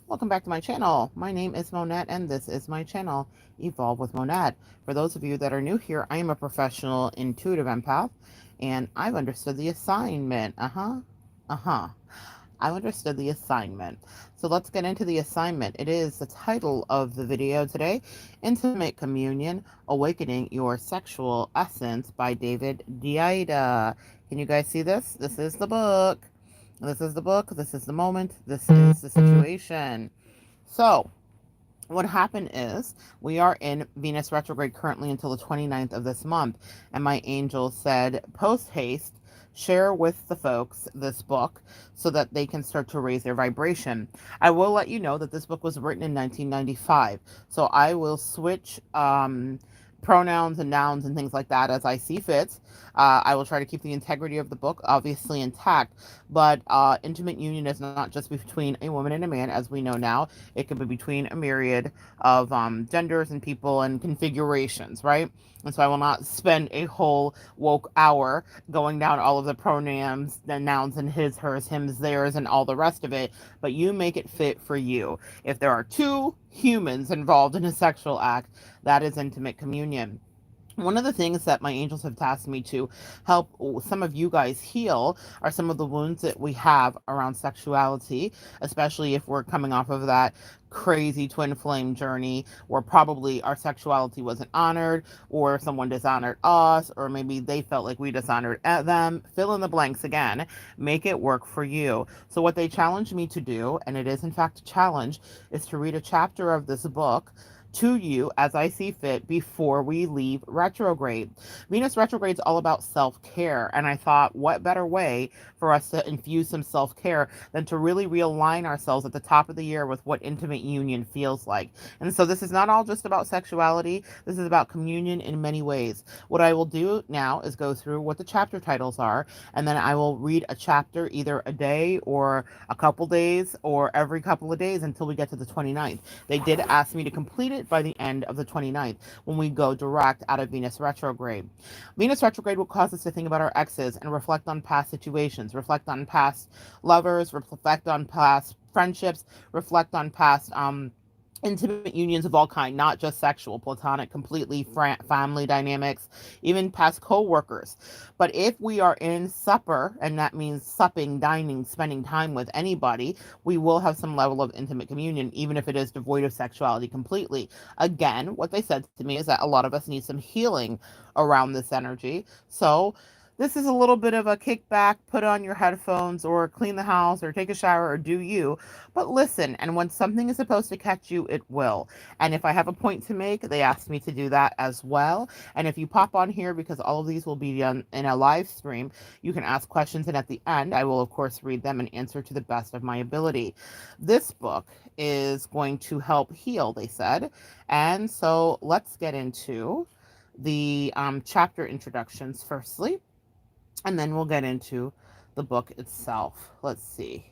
Welcome back to my channel. My name is Monette and this is my channel, Evolve with Monette. For those of you that are new here, I am a professional intuitive empath and I've understood the assignment. I've understood the assignment. So let's get into the assignment. It is the title of the video today, Intimate Communion, Awakening Your Sexual Essence by Deida. Can you guys see this? This is the book. This is the book. This is the moment. This is the situation. So, what happened is we are in Venus retrograde currently until the 29th of this month. And my angel said, post haste, share with the folks this book so that they can start to raise their vibration. I will let you know that this book was written in 1995. So I will switch pronouns and nouns and things like that as I see fit. I will try to keep the integrity of the book obviously intact, but intimate union is not just between a woman and a man, as we know now. It can be between a myriad of genders and people and configurations, right? And so I will not spend a whole woke hour going down all of the pronouns, the nouns, and his, hers, hims, theirs, and all the rest of it. But you make it fit for you. If there are two humans involved in a sexual act, that is intimate communion. One of the things that my angels have tasked me to help some of you guys heal are some of the wounds that we have around sexuality, especially if we're coming off of that crazy twin flame journey where probably our sexuality wasn't honored, or someone dishonored us, or maybe they felt like we dishonored them. Fill in the blanks again. Make it work for you. So what they challenged me to do, and it is in fact a challenge, is to read a chapter of this book to you as I see fit before we leave retrograde. Venus retrograde is all about self-care, and I thought, what better way for us to infuse some self-care than to really realign ourselves at the top of the year with what intimate union feels like. And so this is not all just about sexuality. This is about communion in many ways. What I will do now is go through what the chapter titles are, and then I will read a chapter either a day or a couple days or every couple of days until we get to the 29th. They did ask me to complete it by the end of the 29th when we go direct out of Venus retrograde. Venus retrograde will cause us to think about our exes and reflect on past situations, reflect on past lovers, reflect on past friendships, reflect on past intimate unions of all kind, not just sexual, platonic, completely family dynamics, even past co-workers. But if we are in supper, and that means supping, dining, spending time with anybody, we will have some level of intimate communion, even if it is devoid of sexuality completely. Again, what they said to me is that a lot of us need some healing around this energy. So this is a little bit of a kickback, put on your headphones or clean the house or take a shower or do you. But listen, and when something is supposed to catch you, it will. And if I have a point to make, they asked me to do that as well. And if you pop on here, because all of these will be done in a live stream, you can ask questions. And at the end, I will, of course, read them and answer to the best of my ability. This book is going to help heal, they said. And so let's get into the chapter introductions firstly, and then we'll get into the book itself. Let's see.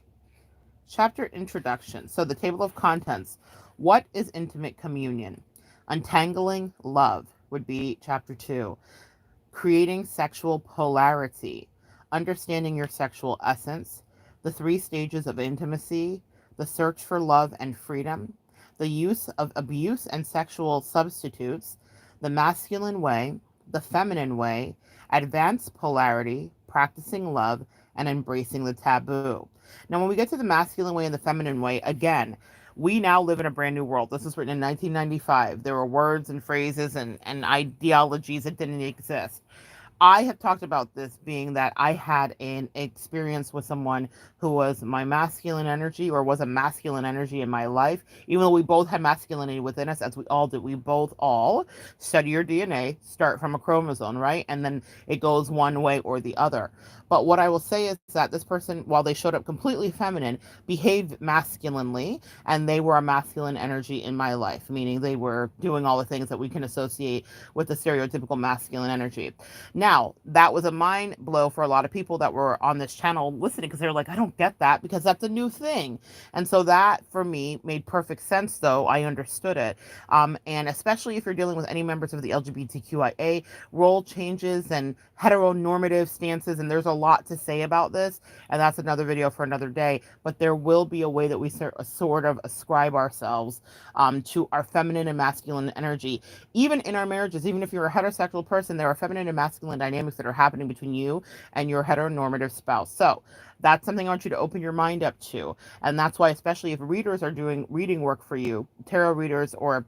Chapter introduction. So the table of contents. What is intimate communion? Untangling love would be chapter 2. Creating sexual polarity. Understanding your sexual essence. The 3 stages of intimacy. The search for love and freedom. The use of abuse and sexual substitutes. The masculine way. The feminine way. Advanced polarity. Practicing love, and embracing the taboo. Now, when we get to the masculine way and the feminine way, again, we now live in a brand new world. This was written in 1995. There were words and phrases and ideologies that didn't exist. I have talked about this being that I had an experience with someone who was my masculine energy, or was a masculine energy in my life, even though we both had masculinity within us, as we all do. We both all study your DNA, start from a chromosome, right? And then it goes one way or the other. But what I will say is that this person, while they showed up completely feminine, behaved masculinely, and they were a masculine energy in my life, meaning they were doing all the things that we can associate with the stereotypical masculine energy. Now, that was a mind blow for a lot of people that were on this channel listening, because they were like, I don't get that, because that's a new thing. And so that, for me, made perfect sense, though. I understood it. And especially if you're dealing with any members of the LGBTQIA, role changes and heteronormative stances, and there's a lot to say about this, and that's another video for another day. But there will be a way that we sort of ascribe ourselves to our feminine and masculine energy. Even in our marriages, even if you're a heterosexual person, there are feminine and masculine dynamics that are happening between you and your heteronormative spouse. So that's something I want you to open your mind up to. And that's why, especially if readers are doing reading work for you, tarot readers or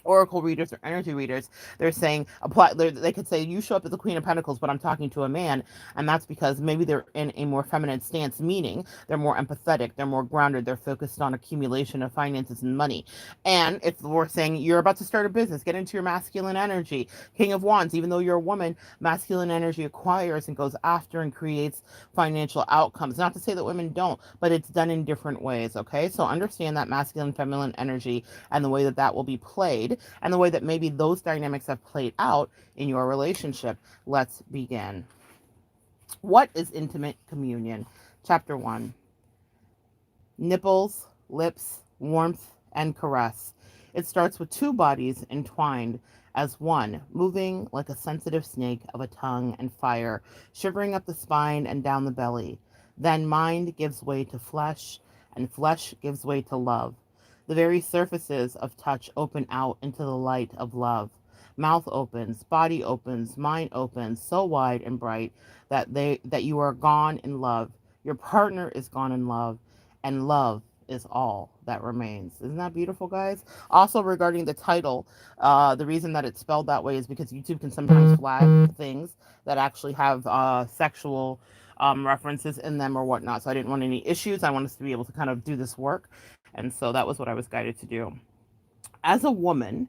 oracle readers or energy readers, they're saying apply. They could say you show up as the Queen of Pentacles, but I'm talking to a man, and that's because maybe they're in a more feminine stance, meaning they're more empathetic, they're more grounded, they're focused on accumulation of finances and money. And if we're saying you're about to start a business, get into your masculine energy. King of Wands, even though you're a woman, masculine energy acquires and goes after and creates financial outcomes. Not to say that women don't, but it's done in different ways. Okay, so understand that masculine, feminine energy and the way that that will be played and the way that maybe those dynamics have played out in your relationship. Let's begin. What is intimate communion? Chapter 1. Nipples, lips, warmth, and caress. It starts with two bodies entwined as one, moving like a sensitive snake of a tongue and fire, shivering up the spine and down the belly. Then mind gives way to flesh, and flesh gives way to love. The very surfaces of touch open out into the light of love. Mouth opens, body opens, mind opens, so wide and bright that you are gone in love. Your partner is gone in love, and love is all that remains. Isn't that beautiful, guys? Also, regarding the title, the reason that it's spelled that way is because YouTube can sometimes flag things that actually have sexual references in them or whatnot. So I didn't want any issues. I want us to be able to kind of do this work. And so that was what I was guided to do. As a woman,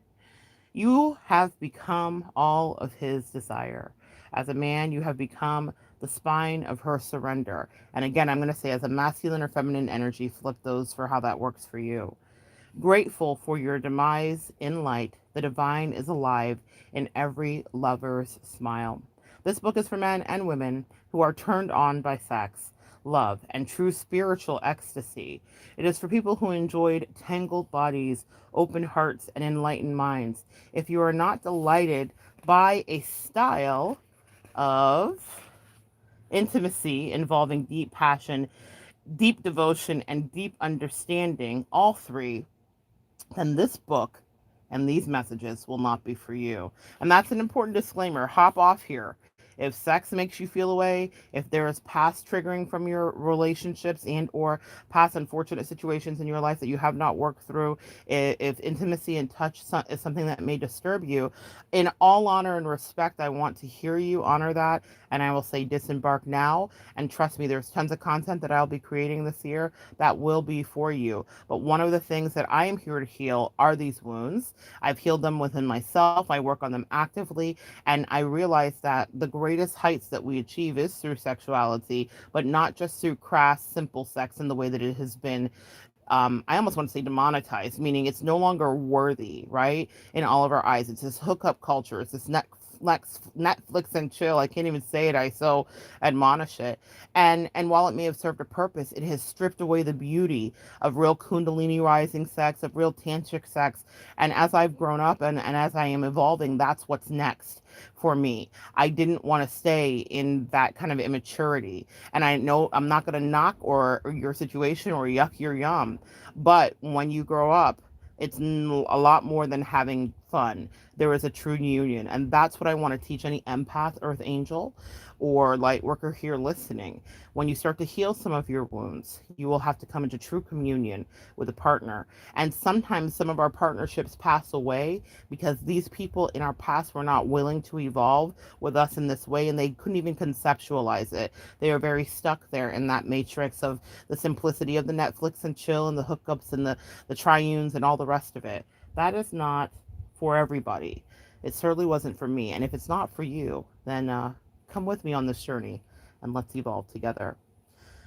you have become all of his desire. As a man, you have become the spine of her surrender. And again, I'm going to say as a masculine or feminine energy, flip those for how that works for you. Grateful for your demise in light, the divine is alive in every lover's smile. This book is for men and women who are turned on by sex, love, and true spiritual ecstasy. It is for people who enjoyed tangled bodies, open hearts, and enlightened minds. If you are not delighted by a style of intimacy involving deep passion, deep devotion, and deep understanding, all three, then this book and these messages will not be for you. And that's an important disclaimer. Hop off here. If sex makes you feel away, if there is past triggering from your relationships and or past unfortunate situations in your life that you have not worked through, if intimacy and touch is something that may disturb you, in all honor and respect, I want to hear you honor that. And I will say disembark now. And trust me, there's tons of content that I'll be creating this year that will be for you. But one of the things that I am here to heal are these wounds. I've healed them within myself. I work on them actively. And I realize that the greatest heights that we achieve is through sexuality, but not just through crass, simple sex in the way that it has been. I almost want to say demonetized, meaning it's no longer worthy, right? In all of our eyes. It's this hookup culture. It's this Netflix and chill. I can't even say it. I so admonish it. And while it may have served a purpose, it has stripped away the beauty of real Kundalini rising sex, of real tantric sex. And as I've grown up and as I am evolving, that's what's next for me. I didn't want to stay in that kind of immaturity. And I know I'm not going to knock or your situation or yuck your yum. But when you grow up, it's a lot more than having fun. There is a true union. And that's what I want to teach any empath, earth angel, or light worker here listening. When you start to heal some of your wounds, you will have to come into true communion with a partner. And sometimes some of our partnerships pass away because these people in our past were not willing to evolve with us in this way, and they couldn't even conceptualize it. They are very stuck there in that matrix of the simplicity of the Netflix and chill and the hookups and the triunes and all the rest of it. That is not for everybody. It certainly wasn't for me. And if it's not for you, then come with me on this journey and let's evolve together.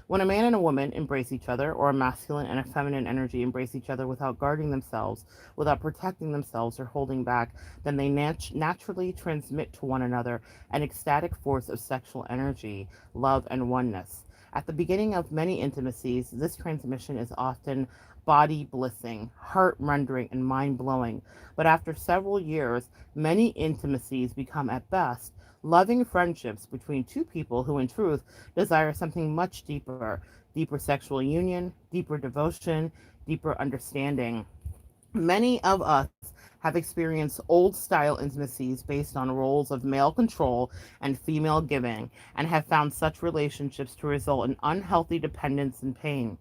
When a man and a woman embrace each other, or a masculine and a feminine energy embrace each other without guarding themselves, without protecting themselves or holding back, then they naturally transmit to one another an ecstatic force of sexual energy, love, and oneness. At the beginning of many intimacies, this transmission is often body blissing, heart rendering, and mind blowing. But after several years, many intimacies become at best loving friendships between two people who, in truth, desire something much deeper, deeper sexual union, deeper devotion, deeper understanding. Many of us have experienced old style intimacies based on roles of male control and female giving, and have found such relationships to result in unhealthy dependence and pain.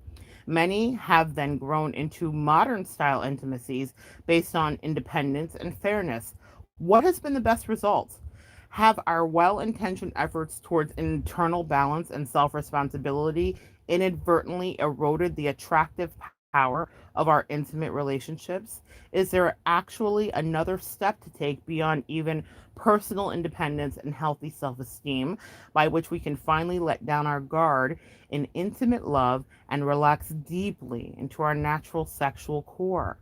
Many have then grown into modern style intimacies based on independence and fairness. What has been the best result? Have our well intentioned efforts towards internal balance and self responsibility inadvertently eroded the attractive power of our intimate relationships? Is there actually another step to take beyond even personal independence and healthy self esteem by which we can finally let down our guard in intimate love and relax deeply into our natural sexual core?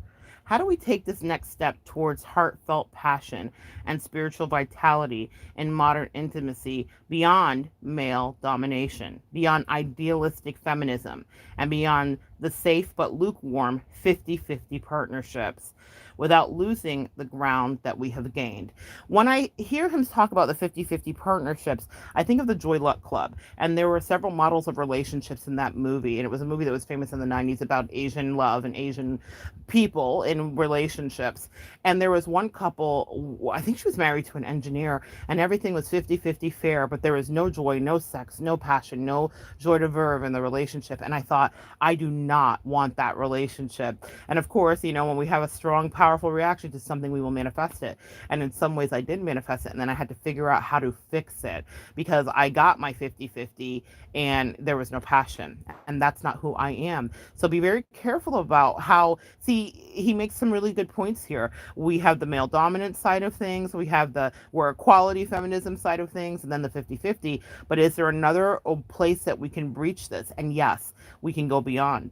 How do we take this next step towards heartfelt passion and spiritual vitality in modern intimacy beyond male domination, beyond idealistic feminism, and beyond the safe but lukewarm 50-50 partnerships without losing the ground that we have gained? When I hear him talk about the 50-50 partnerships, I think of the Joy Luck Club. And there were several models of relationships in that movie. And it was a movie that was famous in the 90s about Asian love and Asian people in relationships. And there was one couple, I think she was married to an engineer, and everything was 50-50 fair, but there was no joy, no sex, no passion, no joie de vivre in the relationship. And I thought, I do not want that relationship. And of course, when we have a strong, powerful reaction to something, we will manifest it. And in some ways, I did manifest it. And then I had to figure out how to fix it because I got my 50-50 and there was no passion. And that's not who I am. So be very careful about how, see, he makes some really good points here. We have the male dominant side of things, we have the we're equality feminism side of things, and then the 50-50. But is there another place that we can breach this? And yes, we can go beyond.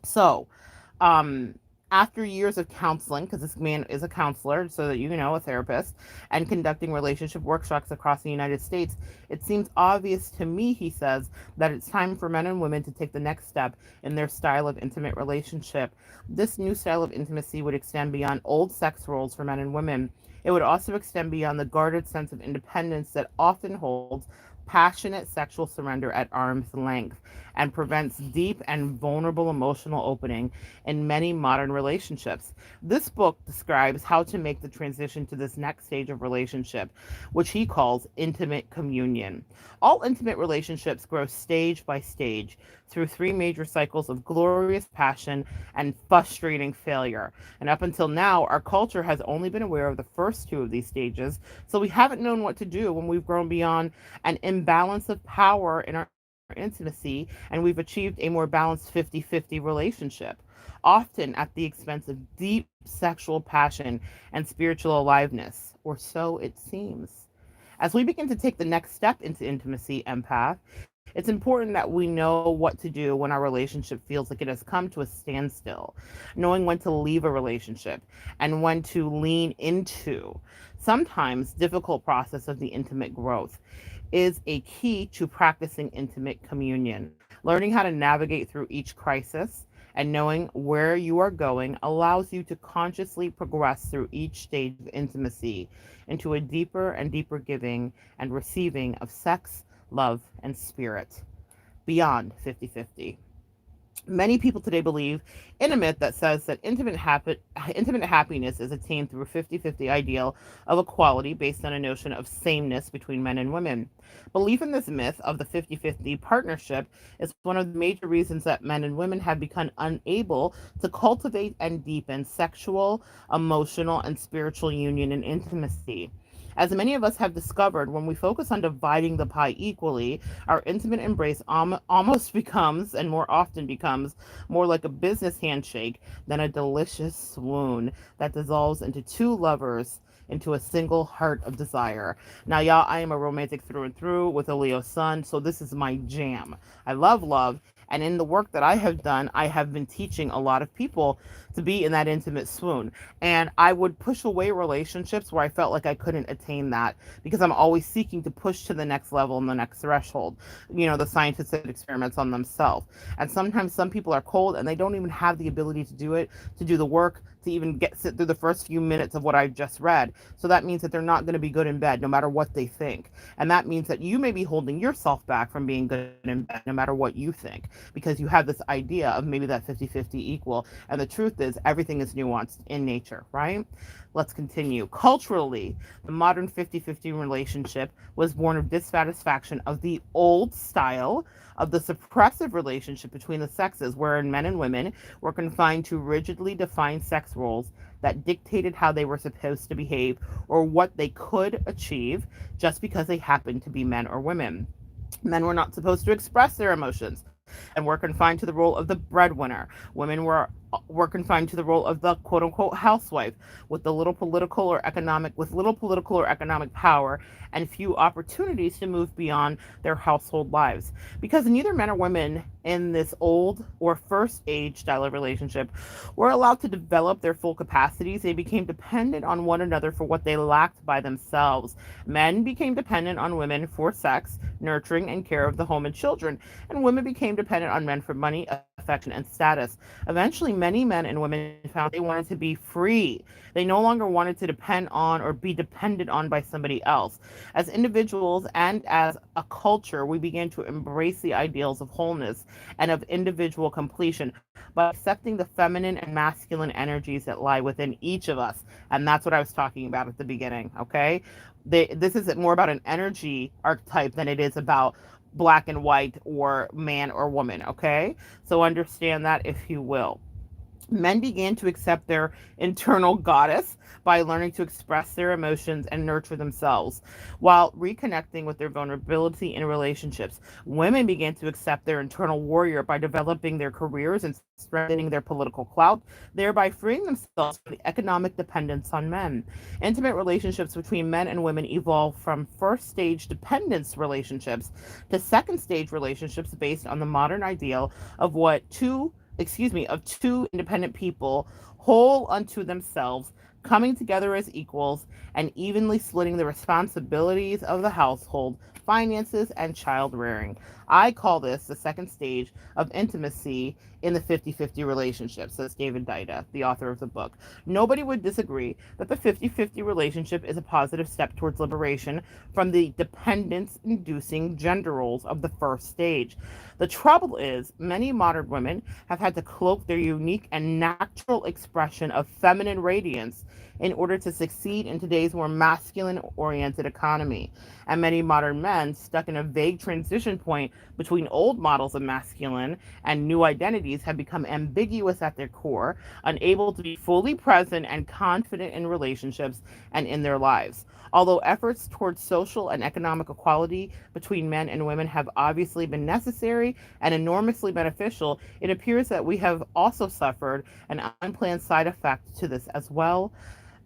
So, um, after years of counseling, because this man is a counselor, so that a therapist, and conducting relationship workshops across the United States, it seems obvious to me, he says, that it's time for men and women to take the next step in their style of intimate relationship. This new style of intimacy would extend beyond old sex roles for men and women. It would also extend beyond the guarded sense of independence that often holds passionate sexual surrender at arm's length and prevents deep and vulnerable emotional opening in many modern relationships. This book describes how to make the transition to this next stage of relationship, which he calls intimate communion. All intimate relationships grow stage by stage through three major cycles of glorious passion and frustrating failure. And up until now, our culture has only been aware of the first two of these stages, so we haven't known what to do when we've grown beyond an imbalance of power in our intimacy and we've achieved a more balanced 50-50 relationship, often at the expense of deep sexual passion and spiritual aliveness, or so it seems. As we begin to take the next step into intimacy, empath, it's important that we know what to do when our relationship feels like it has come to a standstill, knowing when to leave a relationship and when to lean into. Sometimes difficult process of the intimate growth is a key to practicing intimate communion. Learning how to navigate through each crisis and knowing where you are going allows you to consciously progress through each stage of intimacy into a deeper and deeper giving and receiving of sex, love, and spirit beyond 50-50. Many people today believe in a myth that says that intimate happiness is attained through a 50-50 ideal of equality based on a notion of sameness between men and women. Belief in this myth of the 50-50 partnership is one of the major reasons that men and women have become unable to cultivate and deepen sexual, emotional, and spiritual union and intimacy. As many of us have discovered, when we focus on dividing the pie equally, our intimate embrace almost becomes, and more often becomes, more like a business handshake than a delicious swoon that dissolves into two lovers into a single heart of desire. Now, y'all, I am a romantic through and through with a Leo sun, so this is my jam. I love love, And in the work that I have done, I have been teaching a lot of people to be in that intimate swoon. And I would push away relationships where I felt like I couldn't attain that, because I'm always seeking to push to the next level and the next threshold. The scientists did experiments on themselves. And sometimes some people are cold and they don't even have the ability to do it, to do the work, to even sit through the first few minutes of what I've just read. So that means that they're not going to be good in bed no matter what they think. And that means that you may be holding yourself back from being good in bed no matter what you think, because you have this idea of maybe that 50-50 equal. And the truth is, everything is nuanced in nature, right? Let's continue. Culturally, the modern 50-50 relationship was born of dissatisfaction of the old style of the suppressive relationship between the sexes, wherein men and women were confined to rigidly defined sex roles that dictated how they were supposed to behave or what they could achieve just because they happened to be men or women. Men were not supposed to express their emotions and were confined to the role of the breadwinner. Women were confined to the role of the quote unquote housewife with little political or economic power and few opportunities to move beyond their household lives. Because neither men or women in this old or first age style of relationship were allowed to develop their full capacities, they became dependent on one another for what they lacked by themselves. Men became dependent on women for sex, nurturing, and care of the home and children, and women became dependent on men for money, affection, and status. Eventually, many men and women found they wanted to be free. They no longer wanted to depend on or be dependent on by somebody else. As individuals and as a culture, we began to embrace the ideals of wholeness and of individual completion by accepting the feminine and masculine energies that lie within each of us. And that's what I was talking about at the beginning, okay? This is more about an energy archetype than it is about black and white or man or woman, okay? So understand that, if you will. Men began to accept their internal goddess by learning to express their emotions and nurture themselves while reconnecting with their vulnerability in relationships. Women began to accept their internal warrior by developing their careers and strengthening their political clout, thereby freeing themselves from the economic dependence on men. Intimate relationships between men and women evolved from first stage dependence relationships to second stage relationships based on the modern ideal of of two independent people, whole unto themselves, coming together as equals, and evenly splitting the responsibilities of the household, finances, and child rearing. I call this the second stage of intimacy in the 50-50 relationship, says David Deida, the author of the book. Nobody would disagree that the 50-50 relationship is a positive step towards liberation from the dependence-inducing gender roles of the first stage. The trouble is, many modern women have had to cloak their unique and natural expression of feminine radiance in order to succeed in today's more masculine-oriented economy. And many modern men, stuck in a vague transition point between old models of masculine and new identities, have become ambiguous at their core, unable to be fully present and confident in relationships and in their lives. Although efforts towards social and economic equality between men and women have obviously been necessary and enormously beneficial, it appears that we have also suffered an unplanned side effect to this as well.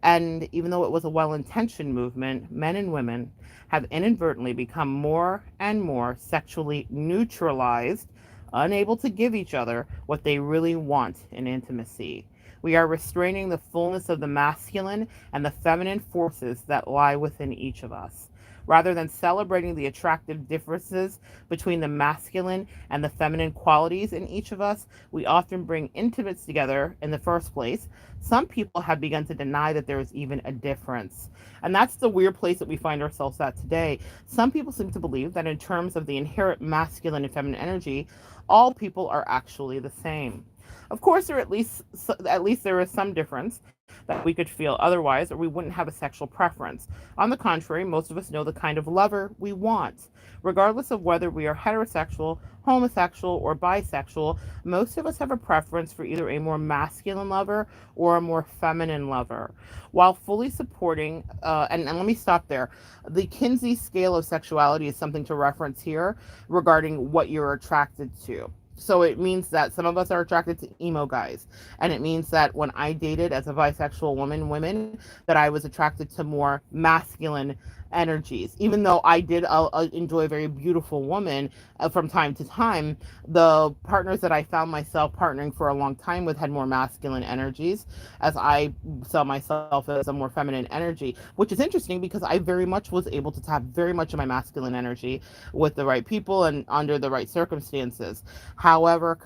And even though it was a well-intentioned movement, men and women have inadvertently become more and more sexually neutralized, unable to give each other what they really want in intimacy. We are restraining the fullness of the masculine and the feminine forces that lie within each of us. Rather than celebrating the attractive differences between the masculine and the feminine qualities in each of us, we often bring intimates together in the first place. Some people have begun to deny that there is even a difference. And that's the weird place that we find ourselves at today. Some people seem to believe that in terms of the inherent masculine and feminine energy, all people are actually the same. Of course, at least there is some difference that we could feel otherwise, or we wouldn't have a sexual preference. On the contrary, most of us know the kind of lover we want. Regardless of whether we are heterosexual, homosexual, or bisexual, most of us have a preference for either a more masculine lover or a more feminine lover. While fully supporting, and let me stop there. The Kinsey scale of sexuality is something to reference here regarding what you're attracted to. So it means that some of us are attracted to emo guys. And it means that when I dated as a bisexual women, that I was attracted to more masculine energies. Even though I did enjoy a very beautiful woman from time to time, the partners that I found myself partnering for a long time with had more masculine energies, as I saw myself as a more feminine energy, which is interesting because I very much was able to tap very much of my masculine energy with the right people and under the right circumstances. However,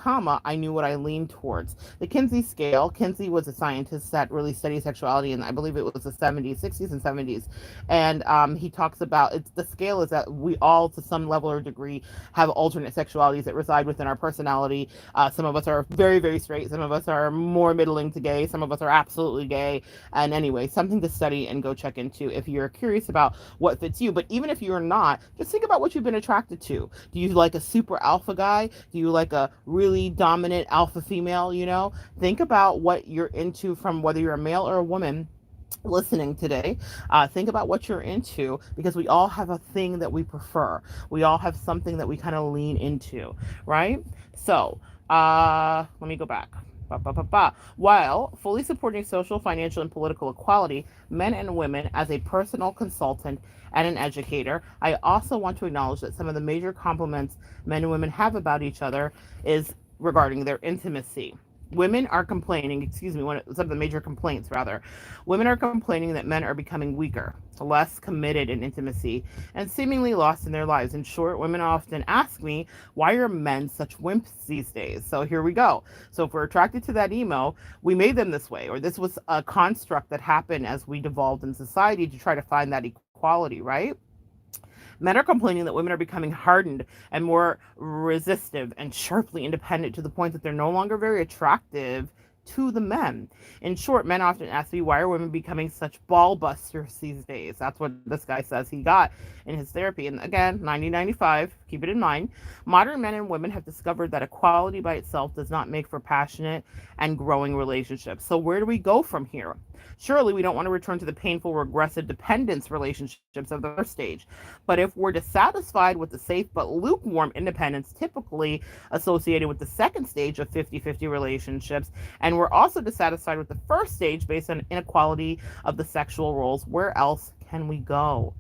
I knew what I leaned towards. The Kinsey scale. Kinsey was a scientist that really studied sexuality, and I believe it was the 70s, 60s, and 70s. And he talks about the scale is that we all, to some level or degree, have alternate sexualities that reside within our personality. Some of us are very, very straight. Some of us are more middling to gay. Some of us are absolutely gay. And anyway, something to study and go check into if you're curious about what fits you. But even if you're not, just think about what you've been attracted to. Do you like a super alpha guy? Do you like a really dominant alpha female? Think about what you're into, from whether you're a male or a woman listening today. Think about what you're into, because we all have a thing that we prefer. We all have something that we kind of lean into, right? So let me go back. While fully supporting social, financial, and political equality, men and women, as a personal consultant and an educator, I also want to acknowledge that some of the major compliments men and women have about each other is regarding their intimacy. Women are complaining, some of the major complaints, rather. Women are complaining that men are becoming weaker, less committed in intimacy, and seemingly lost in their lives. In short, women often ask me, why are men such wimps these days? So here we go. So if we're attracted to that emo, we made them this way, or this was a construct that happened as we devolved in society to try to find that equality, right? Men are complaining that women are becoming hardened and more resistive and sharply independent, to the point that they're no longer very attractive to the men. In short, men often ask me, why are women becoming such ball busters these days? That's what this guy says he got in his therapy. And again, 1995, keep it in mind. Modern men and women have discovered that equality by itself does not make for passionate and growing relationships. So where do we go from here? Surely we don't want to return to the painful, regressive dependence relationships of the first stage. But if we're dissatisfied with the safe but lukewarm independence typically associated with the second stage of 50-50 relationships, and we're also dissatisfied with the first stage based on inequality of the sexual roles, where else can we go?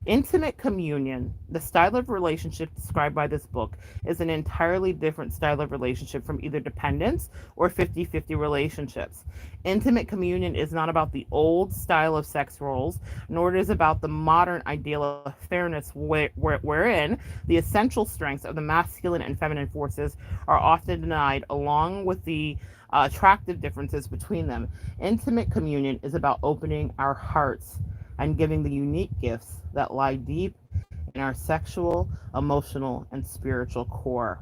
Intimate communion, the style of relationship described by this book, is an entirely different style of relationship from either dependence or 50-50 relationships. Intimate communion is not about the old style of sex roles, nor is it about the modern ideal of fairness, wherein the essential strengths of the masculine and feminine forces are often denied, along with the attractive differences between them. Intimate communion is about opening our hearts and giving the unique gifts that lie deep in our sexual, emotional, and spiritual core.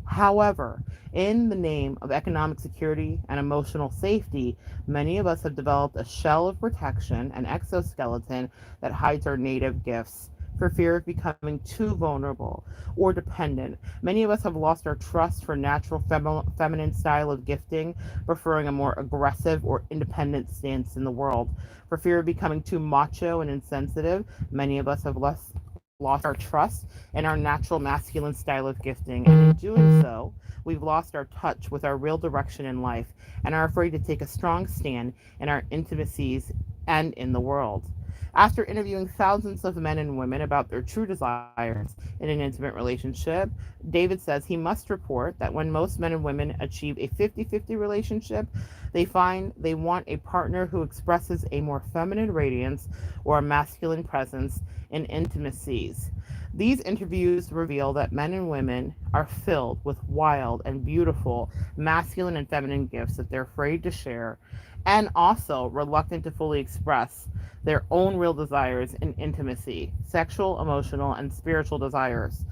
However, in the name of economic security and emotional safety, many of us have developed a shell of protection, an exoskeleton that hides our native gifts, for fear of becoming too vulnerable or dependent. Many of us have lost our trust for natural feminine style of gifting, preferring a more aggressive or independent stance in the world. For fear of becoming too macho and insensitive, many of us have lost our trust in our natural masculine style of gifting, and in doing so, we've lost our touch with our real direction in life and are afraid to take a strong stand in our intimacies and in the world. After interviewing thousands of men and women about their true desires in an intimate relationship, David says he must report that when most men and women achieve a 50-50 relationship, they find they want a partner who expresses a more feminine radiance or a masculine presence in intimacies. These interviews reveal that men and women are filled with wild and beautiful masculine and feminine gifts that they're afraid to share, and also reluctant to fully express their own real desires in intimacy, sexual, emotional, and spiritual desires.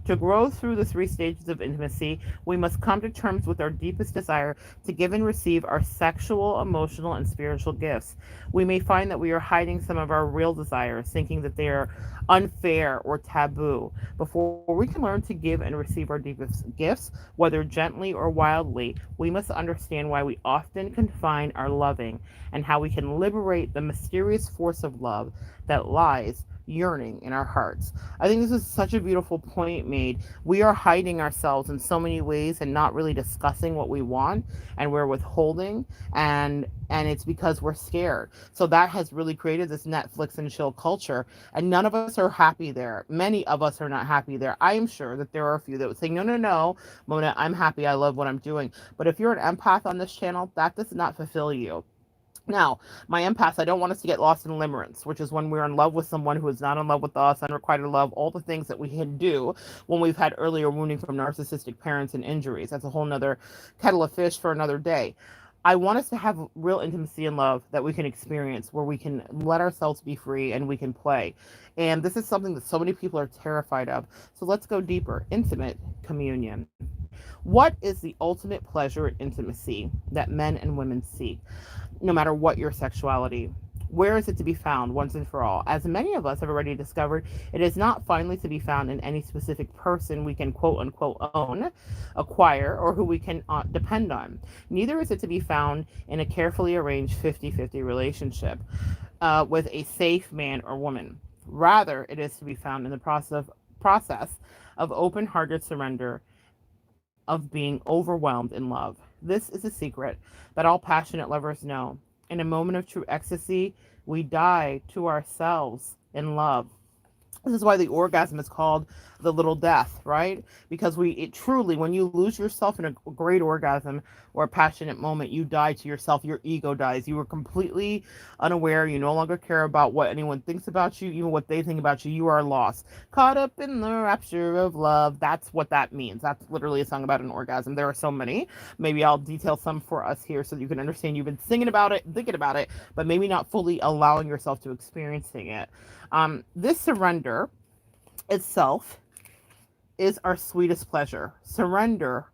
To grow through the three stages of intimacy, we must come to terms with our deepest desire to give and receive our sexual, emotional, and spiritual gifts. We may find that we are hiding some of our real desires, thinking that they are unfair or taboo. Before we can learn to give and receive our deepest gifts, whether gently or wildly, we must understand why we often confine our loving and how we can liberate the mysterious force of love that lies yearning in our hearts. I think this is such a beautiful point made, we are hiding ourselves in so many ways and not really discussing what we want, and we're withholding, and it's because we're scared. So that has really created this Netflix and chill culture, and none of us are happy there. Many of us are not happy there. I am sure that there are a few that would say, no, no, no, Mona, I'm happy. I love what I'm doing. But if you're an empath on this channel, that does not fulfill you. Now, my empaths, I don't want us to get lost in limerence, which is when we're in love with someone who is not in love with us, unrequited love, all the things that we can do when we've had earlier wounding from narcissistic parents and injuries. That's a whole nother kettle of fish for another day. I want us to have real intimacy and love that we can experience, where we can let ourselves be free and we can play. And this is something that so many people are terrified of. So let's go deeper. Intimate communion. What is the ultimate pleasure and intimacy that men and women seek, no matter what your sexuality? Where is it to be found once and for all? As many of us have already discovered, it is not finally to be found in any specific person we can quote unquote own, acquire, or who we can depend on. Neither is it to be found in a carefully arranged 50-50 relationship with a safe man or woman. Rather, it is to be found in the process of open hearted surrender, of being overwhelmed in love. This is a secret that all passionate lovers know. In a moment of true ecstasy, we die to ourselves in love. This is why the orgasm is called the little death, right? Because it truly, when you lose yourself in a great orgasm or a passionate moment, you die to yourself. Your ego dies. You are completely unaware. You no longer care about what anyone thinks about you, even what they think about you. You are lost, caught up in the rapture of love. That's what that means. That's literally a song about an orgasm. There are so many. Maybe I'll detail some for us here so that you can understand. You've been singing about it, thinking about it, but maybe not fully allowing yourself to experiencing it. This surrender itself is our sweetest pleasure. Surrender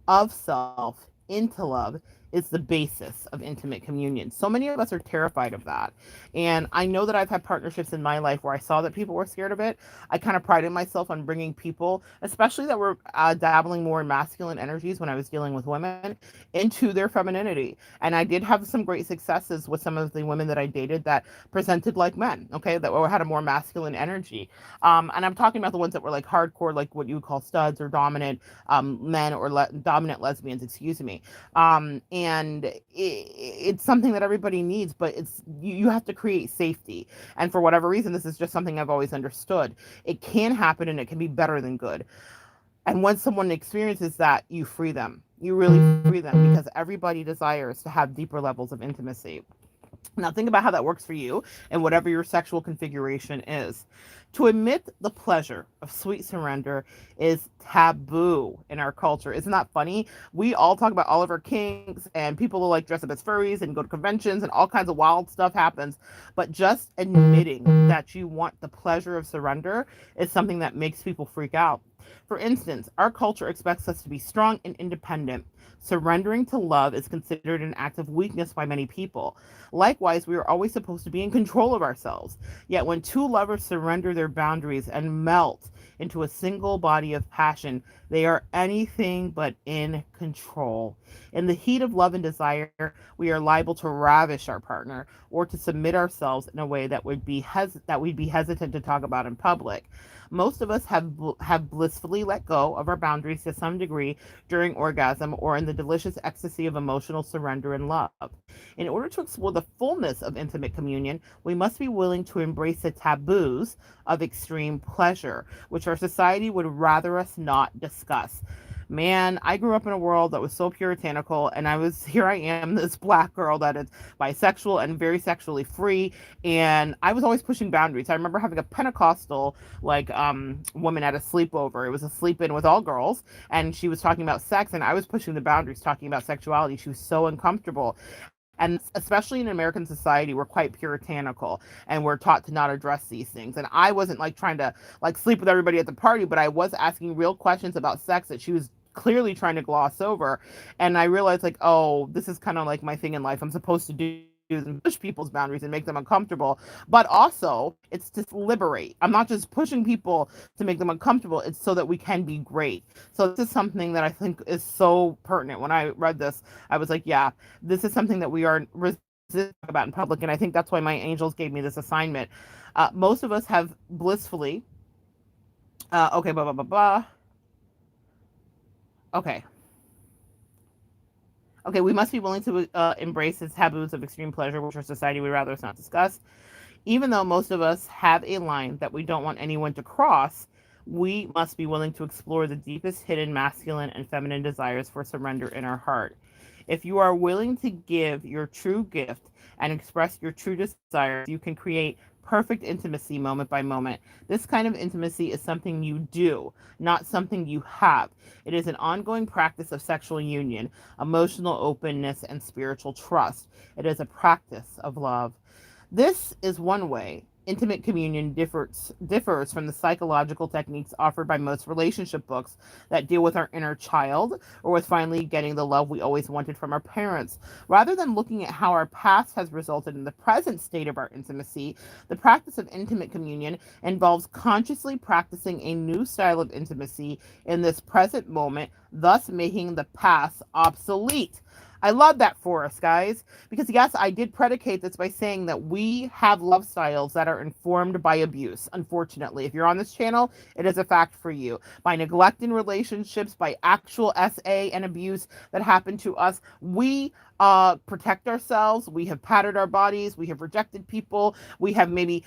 of self into love is the basis of intimate communion. So many of us are terrified of that. And I know that I've had partnerships in my life where I saw that people were scared of it. I kind of prided myself on bringing people, especially that were dabbling more in masculine energies when I was dealing with women, into their femininity. And I did have some great successes with some of the women that I dated that presented like men, okay, that had a more masculine energy. And I'm talking about the ones that were like hardcore, like what you would call studs or dominant men, or dominant lesbians, excuse me. And it's something that everybody needs, but you have to create safety. And for whatever reason, this is just something I've always understood. It can happen, and it can be better than good. And when someone experiences that, you free them. You really free them, because everybody desires to have deeper levels of intimacy. Now, think about how that works for you and whatever your sexual configuration is. To admit the pleasure of sweet surrender is taboo in our culture. Isn't that funny? We all talk about all of our kinks, and people will like dress up as furries and go to conventions, and all kinds of wild stuff happens. But just admitting that you want the pleasure of surrender is something that makes people freak out. For instance, our culture expects us to be strong and independent. Surrendering to love is considered an act of weakness by many people. Likewise, we are always supposed to be in control of ourselves. Yet when two lovers surrender their boundaries and melt into a single body of passion, they are anything but in control. In the heat of love and desire, we are liable to ravish our partner or to submit ourselves in a way that we'd be hesitant to talk about in public. Most of us have blissfully let go of our boundaries to some degree during orgasm or in the delicious ecstasy of emotional surrender and love. In order to explore the fullness of intimate communion, we must be willing to embrace the taboos of extreme pleasure, which our society would rather us not discuss. Man, I grew up in a world that was so puritanical, and here I am, this black girl that is bisexual and very sexually free, and I was always pushing boundaries. I remember having a Pentecostal woman at a sleepover. It was a sleep-in with all girls, and she was talking about sex, and I was pushing the boundaries, talking about sexuality. She was so uncomfortable. And especially in American society, we're quite puritanical, and we're taught to not address these things. And I wasn't like trying to like sleep with everybody at the party, but I was asking real questions about sex that she was clearly trying to gloss over. And I realized, like, oh, this is kind of like my thing in life. I'm supposed to do and push people's boundaries and make them uncomfortable, but also it's to liberate. I'm not just pushing people to make them uncomfortable. It's so that we can be great. So this is something that I think is so pertinent. When I read this, I was like, yeah, this is something that we are resistant about in public. And I think that's why my angels gave me this assignment. Most of us have blissfully Okay, blah, blah, blah, blah. Okay. Okay, we must be willing to embrace the taboos of extreme pleasure, which our society would rather us not discuss. Even though most of us have a line that we don't want anyone to cross, we must be willing to explore the deepest hidden masculine and feminine desires for surrender in our heart. If you are willing to give your true gift and express your true desires, you can create perfect intimacy moment by moment. This kind of intimacy is something you do, not something you have. It is an ongoing practice of sexual union, emotional openness, and spiritual trust. It is a practice of love. This is one way intimate communion differs from the psychological techniques offered by most relationship books that deal with our inner child or with finally getting the love we always wanted from our parents. Rather than looking at how our past has resulted in the present state of our intimacy, the practice of intimate communion involves consciously practicing a new style of intimacy in this present moment, thus making the past obsolete. I love that for us, guys. Because, yes, I did predicate this by saying that we have love styles that are informed by abuse, unfortunately. If you're on this channel, it is a fact for you. By neglect in relationships, by actual SA and abuse that happened to us, we protect ourselves. We have pattered our bodies. We have rejected people. We have maybe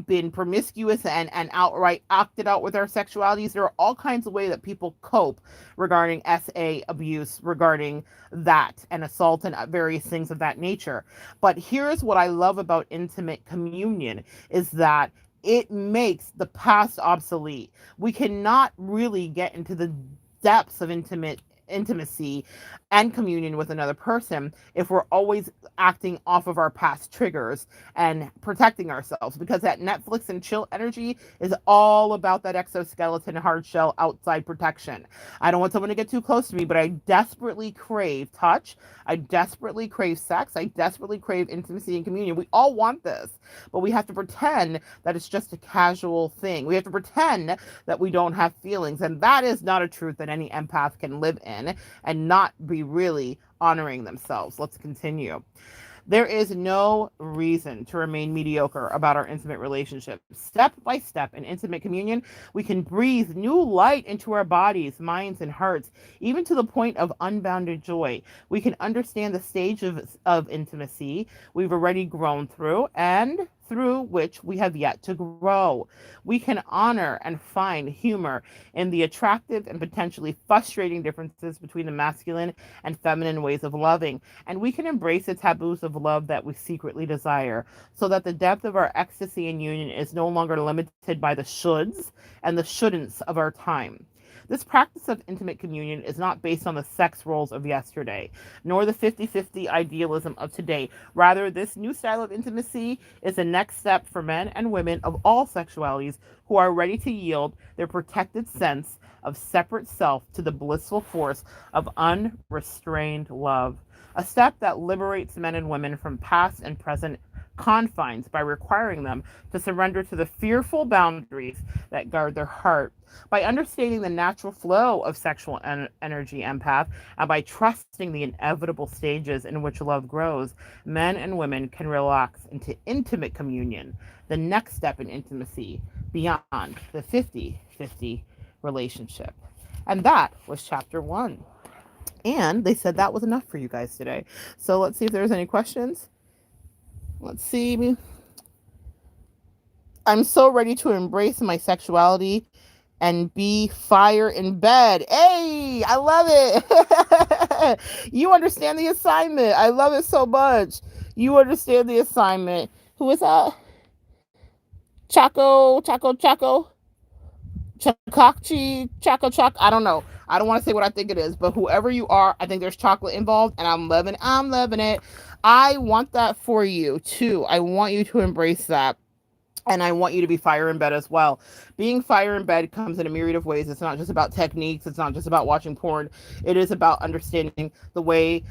been promiscuous and outright acted out with our sexualities. There are all kinds of ways that people cope regarding SA abuse, regarding that and assault and various things of that nature. But here's what I love about intimate communion is that it makes the past obsolete. We cannot really get into the depths of intimacy and communion with another person if we're always acting off of our past triggers and protecting ourselves, because that Netflix and chill energy is all about that exoskeleton hard shell outside protection. I don't want someone to get too close to me, but I desperately crave touch. I desperately crave sex. I desperately crave intimacy and communion. We all want this, but we have to pretend that it's just a casual thing. We have to pretend that we don't have feelings, and that is not a truth that any empath can live in and not be really honoring themselves. Let's continue. There is no reason to remain mediocre about our intimate relationship. Step by step in intimate communion, we can breathe new light into our bodies, minds, and hearts, even to the point of unbounded joy. We can understand the stage of intimacy we've already grown through and through which we have yet to grow. We can honor and find humor in the attractive and potentially frustrating differences between the masculine and feminine ways of loving, and we can embrace the taboos of love that we secretly desire, so that the depth of our ecstasy and union is no longer limited by the shoulds and the shouldn'ts of our time. This practice of intimate communion is not based on the sex roles of yesterday, nor the 50-50 idealism of today. Rather, this new style of intimacy is the next step for men and women of all sexualities who are ready to yield their protected sense of separate self to the blissful force of unrestrained love. A step that liberates men and women from past and present confines by requiring them to surrender to the fearful boundaries that guard their heart. By understanding the natural flow of sexual energy empath, and by trusting the inevitable stages in which love grows, men and women can relax into intimate communion, the next step in intimacy beyond the 50-50 relationship. And that was chapter 1. And they said that was enough for you guys today. So let's see if there's any questions. Let's see. I'm so ready to embrace my sexuality and be fire in bed. Hey, I love it. You understand the assignment. I love it so much. You understand the assignment. Who is that? Chaco. Chakachi, Chaco Choc. I don't know. I don't want to say what I think it is, but whoever you are, I think there's chocolate involved, and I'm loving it. I'm loving it. I want that for you too. I want you to embrace that. And I want you to be fire in bed as well. Being fire in bed comes in a myriad of ways. It's not just about techniques. It's not just about watching porn. It is about understanding the way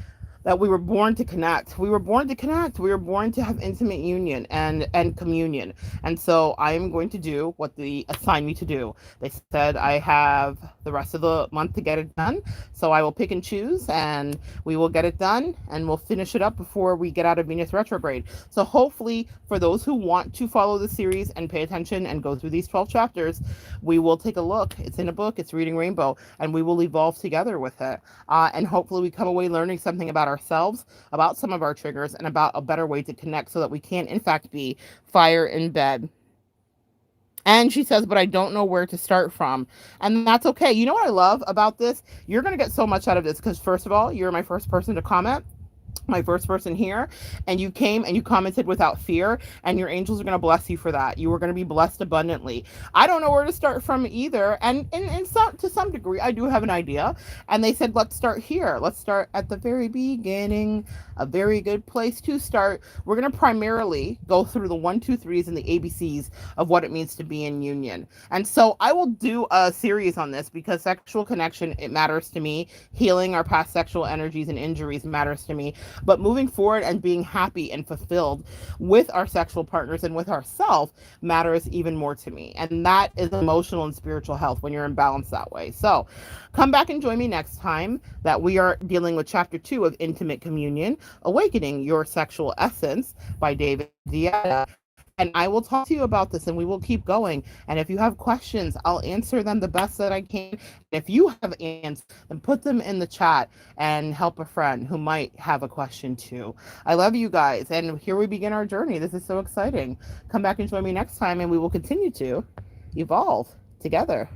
that we were born to connect. We were born to connect. We were born to have intimate union and communion. And so I am going to do what they assigned me to do. They said I have the rest of the month to get it done. So I will pick and choose, and we will get it done, and we'll finish it up before we get out of Venus retrograde. So hopefully for those who want to follow the series and pay attention and go through these 12 chapters, we will take a look. It's in a book, it's Reading Rainbow, and we will evolve together with it. And hopefully we come away learning something about ourselves, about some of our triggers, and about a better way to connect so that we can, in fact, be fire in bed. And she says, but I don't know where to start from. And that's okay. You know what I love about this? You're going to get so much out of this because, first of all, you're my first person to comment, my first person here, and you came and you commented without fear, and your angels are going to bless you for that. You are going to be blessed abundantly. I don't know where to start from either, and to some degree I do have an idea, and they said let's start here. Let's start at the very beginning. A very good place to start. We're going to primarily go through the 1 2 3s and the ABCs of what it means to be in union. And so I will do a series on this because sexual connection, it matters to me. Healing our past sexual energies and injuries matters to me. But moving forward and being happy and fulfilled with our sexual partners and with ourselves matters even more to me. And that is emotional and spiritual health when you're in balance that way. So come back and join me next time that we are dealing with chapter 2 of Intimate Communion, Awakening Your Sexual Essence by Deida. And I will talk to you about this and we will keep going. And if you have questions, I'll answer them the best that I can. If you have answers, then put them in the chat and help a friend who might have a question too. I love you guys. And here we begin our journey. This is so exciting. Come back and join me next time and we will continue to evolve together.